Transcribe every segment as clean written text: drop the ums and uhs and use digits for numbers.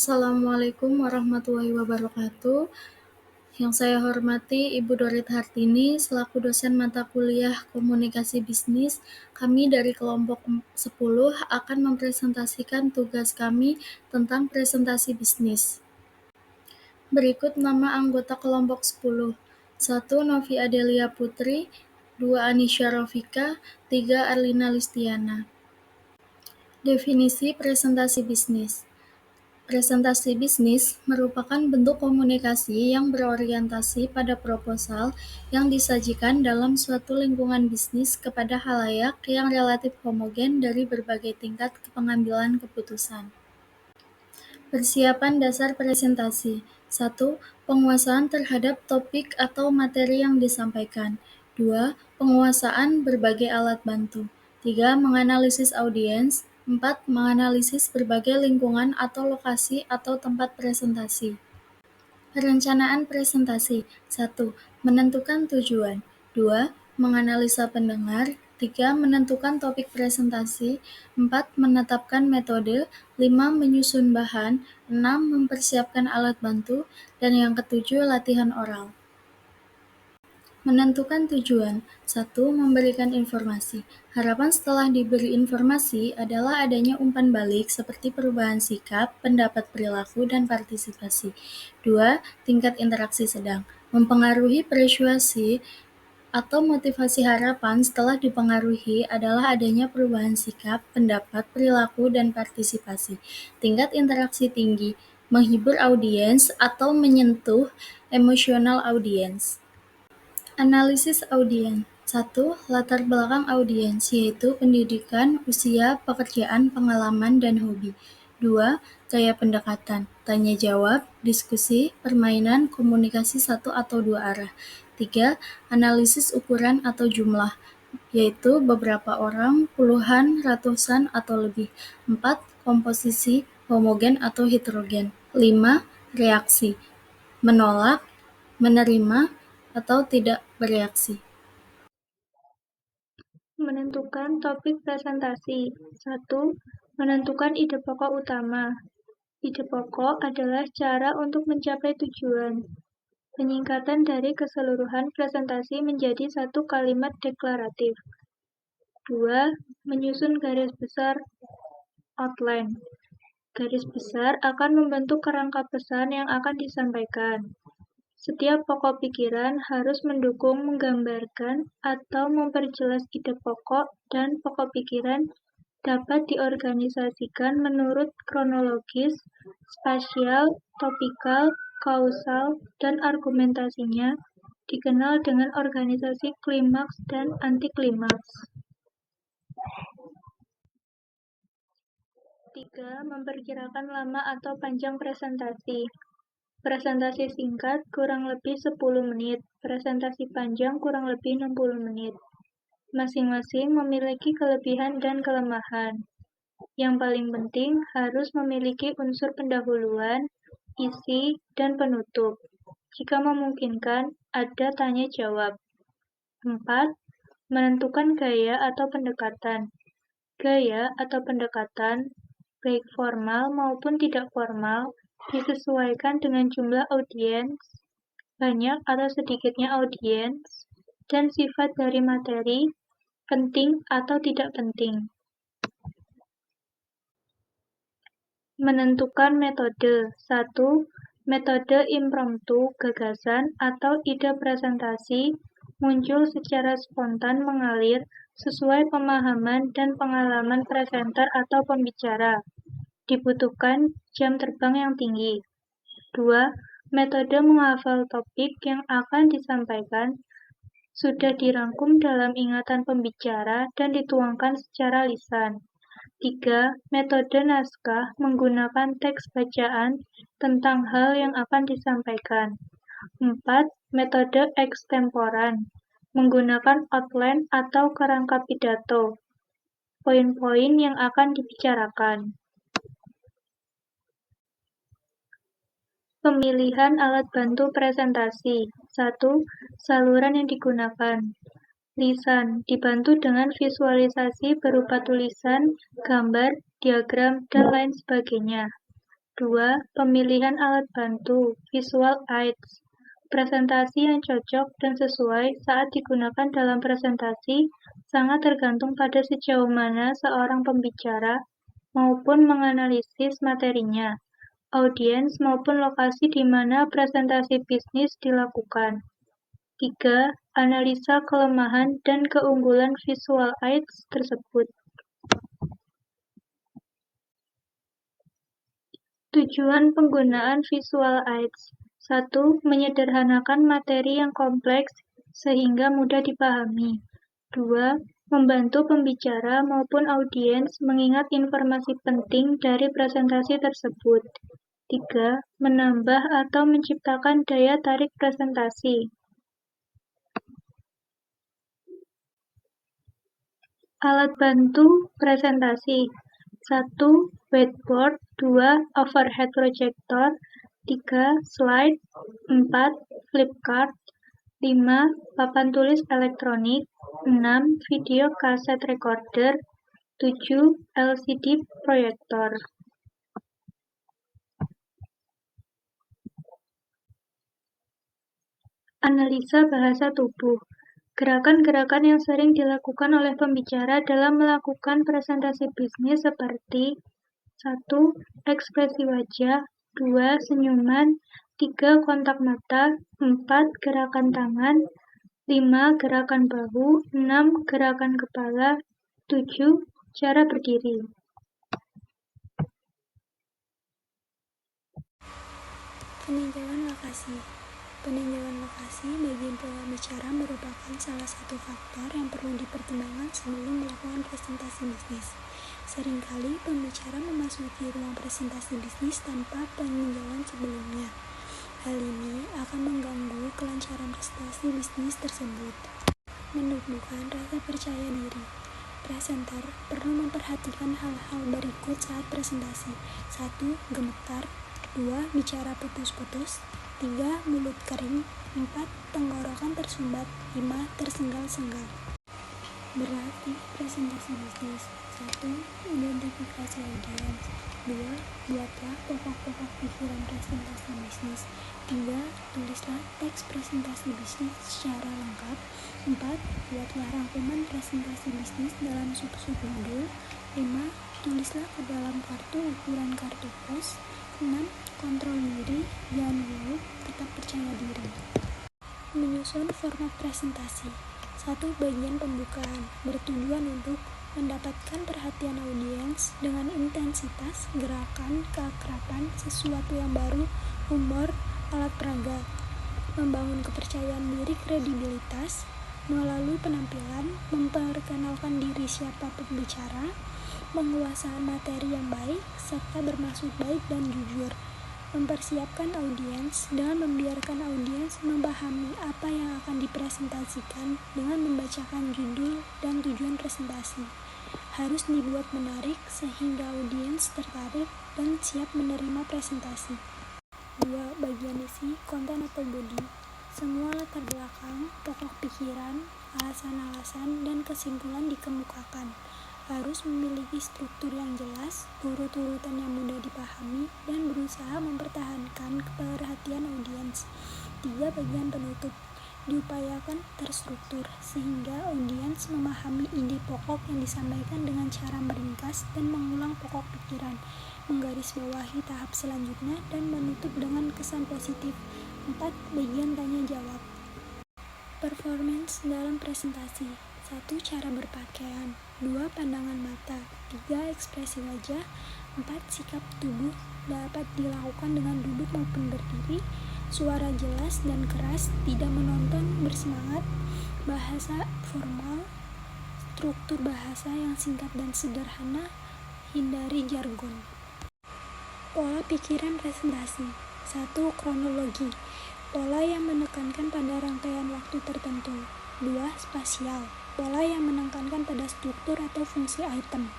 Assalamualaikum warahmatullahi wabarakatuh. Yang saya hormati Ibu Dorit Hartini selaku dosen mata kuliah Komunikasi Bisnis. Kami dari kelompok 10 akan mempresentasikan tugas kami tentang presentasi bisnis. Berikut nama anggota kelompok 10. 1. Novi Adelia Putri, 2. Anisya Rofika, 3. Arlina Listiana. Definisi presentasi bisnis. Presentasi bisnis merupakan bentuk komunikasi yang berorientasi pada proposal yang disajikan dalam suatu lingkungan bisnis kepada khalayak yang relatif homogen dari berbagai tingkat pengambilan keputusan. Persiapan dasar presentasi. 1. Penguasaan terhadap topik atau materi yang disampaikan. 2. Penguasaan berbagai alat bantu. 3. Menganalisis audiens. 4. Menganalisis berbagai lingkungan atau lokasi atau tempat presentasi. Perencanaan presentasi. 1. Menentukan tujuan. 2. Menganalisa pendengar. 3. Menentukan topik presentasi. 4. Menetapkan metode. 5. Menyusun bahan. 6. Mempersiapkan alat bantu. Dan yang ketujuh, latihan oral. Menentukan tujuan. 1. Memberikan informasi. Harapan setelah diberi informasi adalah adanya umpan balik seperti perubahan sikap, pendapat perilaku, dan partisipasi. 2. Tingkat interaksi sedang. Mempengaruhi persuasi atau motivasi harapan setelah dipengaruhi adalah adanya perubahan sikap, pendapat, perilaku, dan partisipasi. Tingkat interaksi tinggi. Menghibur audiens atau menyentuh emosional audiens. Analisis audiens. 1. Latar belakang audiens, yaitu pendidikan, usia, pekerjaan, pengalaman, dan hobi. 2. Gaya pendekatan, tanya jawab, diskusi, permainan, komunikasi satu atau dua arah. 3. Analisis ukuran atau jumlah, yaitu beberapa orang, puluhan, ratusan, atau lebih. 4. Komposisi, homogen atau heterogen. 5. Reaksi, menolak, menerima, atau tidak bereaksi. Menentukan topik presentasi. 1. Menentukan ide pokok utama. Ide pokok adalah cara untuk mencapai tujuan. Penyingkatan dari keseluruhan presentasi menjadi satu kalimat deklaratif. 2. Menyusun garis besar outline. Garis besar akan membentuk kerangka pesan yang akan disampaikan. Setiap pokok pikiran harus mendukung, menggambarkan, atau memperjelas ide pokok, dan pokok pikiran dapat diorganisasikan menurut kronologis, spasial, topikal, kausal, dan argumentasinya, dikenal dengan organisasi klimaks dan antiklimaks. 3. Memperkirakan lama atau panjang presentasi. Presentasi singkat kurang lebih 10 menit, presentasi panjang kurang lebih 60 menit. Masing-masing memiliki kelebihan dan kelemahan. Yang paling penting harus memiliki unsur pendahuluan, isi, dan penutup. Jika memungkinkan, ada tanya jawab. 4. Menentukan gaya atau pendekatan. Gaya atau pendekatan, baik formal maupun tidak formal, disesuaikan dengan jumlah audiens, banyak atau sedikitnya audiens, dan sifat dari materi, penting atau tidak penting. Menentukan metode. 1. Metode impromptu, gagasan, atau ide presentasi muncul secara spontan mengalir sesuai pemahaman dan pengalaman presenter atau pembicara. Dibutuhkan jam terbang yang tinggi. 2. Metode menghafal topik yang akan disampaikan sudah dirangkum dalam ingatan pembicara dan dituangkan secara lisan. 3. Metode naskah menggunakan teks bacaan tentang hal yang akan disampaikan. 4. Metode ekstemporan menggunakan outline atau kerangka pidato, poin-poin yang akan dibicarakan. Pemilihan alat bantu presentasi. 1. Saluran yang digunakan. Lisan, dibantu dengan visualisasi berupa tulisan, gambar, diagram, dan lain sebagainya. 2. Pemilihan alat bantu, visual aids. Presentasi yang cocok dan sesuai saat digunakan dalam presentasi sangat tergantung pada sejauh mana seorang pembicara maupun menganalisis materinya, audiens maupun lokasi di mana presentasi bisnis dilakukan. 3. Analisa kelemahan dan keunggulan visual aids tersebut. Tujuan penggunaan visual aids. 1. Menyederhanakan materi yang kompleks sehingga mudah dipahami. 2. Membantu pembicara maupun audiens mengingat informasi penting dari presentasi tersebut. 3. Menambah atau menciptakan daya tarik presentasi. Alat bantu presentasi. 1. Whiteboard. 2. Overhead projector. 3. Slide. 4. Flipchart. 5. Papan tulis elektronik. 6. Video kaset recorder. 7. LCD proyektor. Analisa bahasa tubuh. Gerakan-gerakan yang sering dilakukan oleh pembicara dalam melakukan presentasi bisnis seperti 1. Ekspresi wajah. 2. Senyuman. 3. Kontak mata. 4. Gerakan tangan. 5. Gerakan bahu. 6. Gerakan kepala. 7. Cara berdiri. Peninjauan lokasi. Peninjauan lokasi bagi pembicara merupakan salah satu faktor yang perlu dipertimbangkan sebelum melakukan presentasi bisnis. Seringkali pembicara memasuki ruang presentasi bisnis tanpa peninjauan sebelumnya. Hal ini akan mengganggu kelancaran presentasi bisnis tersebut. Menumbuhkan rasa percaya diri. Presenter perlu memperhatikan hal-hal berikut saat presentasi. 1. Gemetar. 2. Bicara putus-putus. 3. Mulut kering. 4. Tenggorokan tersumbat. 5. Tersengal-sengal. Berarti presentasi bisnis. 1. Identifikasi audiens. 2. Buatlah pokok-pokok pikiran presentasi bisnis. 3. Tulislah teks presentasi bisnis secara lengkap. 4. Buatlah rangkuman presentasi bisnis dalam sub-sub modul. 5. Tulislah ke dalam kartu ukuran kartu pos. 6. Kontrol diri, jangan dulu, tetap percaya diri. Menyusun format presentasi. 1. Bagian pembukaan, bertujuan untuk mendapatkan perhatian audiens dengan intensitas, gerakan, keakraban, sesuatu yang baru, humor, alat peraga. Membangun kepercayaan diri, kredibilitas, melalui penampilan, memperkenalkan diri siapa pembicara, penguasaan materi yang baik, serta bermaksud baik dan jujur. Mempersiapkan audiens dengan membiarkan audiens memahami apa yang akan dipresentasikan dengan membacakan judul dan tujuan presentasi. Harus dibuat menarik sehingga audiens tertarik dan siap menerima presentasi. 2. Bagian isi, konten atau body. Semua latar belakang, pokok pikiran, alasan-alasan, dan kesimpulan dikemukakan. Harus memiliki struktur yang jelas, urut-urutan yang mudah dipahami, dan berusaha mempertahankan perhatian audiens. 3. Bagian penutup. Diupayakan terstruktur, sehingga audiens memahami ide pokok yang disampaikan dengan cara meringkas dan mengulang pokok pikiran, menggarisbawahi tahap selanjutnya, dan menutup dengan kesan positif. 4. Bagian tanya-jawab. Performance dalam presentasi. 1. Cara berpakaian. 2. Pandangan mata. 3. Ekspresi wajah. 4. Sikap tubuh dapat dilakukan dengan duduk maupun berdiri. Suara jelas dan keras, tidak menonton, bersemangat. Bahasa formal. Struktur bahasa yang singkat dan sederhana. Hindari jargon. Pola pikiran presentasi. 1. Kronologi. Pola yang menekankan pada rangkaian waktu tertentu. 2. Spasial. Pola yang menekankan pada struktur atau fungsi item.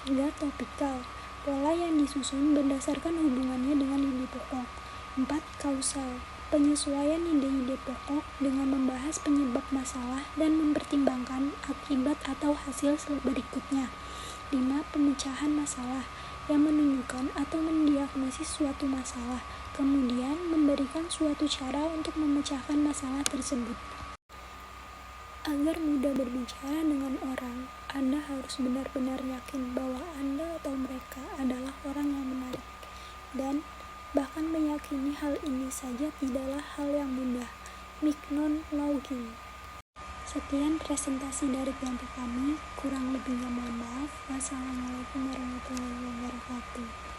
3. Topikal. Pola yang disusun berdasarkan hubungannya dengan ide pokok. 4. Kausal. Penyesuaian ide-ide pokok dengan membahas penyebab masalah dan mempertimbangkan akibat atau hasil berikutnya. 5. Pemecahan masalah. yang menunjukkan atau mendiagnosis suatu masalah, kemudian memberikan suatu cara untuk memecahkan masalah tersebut. Agar mudah berbicara dengan orang, Anda harus benar-benar yakin bahwa Anda atau mereka adalah orang yang menarik, dan bahkan meyakini hal ini saja tidaklah hal yang mudah. Mignon Loughin. Sekian presentasi dari kelompok kami, kurang lebihnya mohon maaf. Wassalamualaikum warahmatullahi wabarakatuh.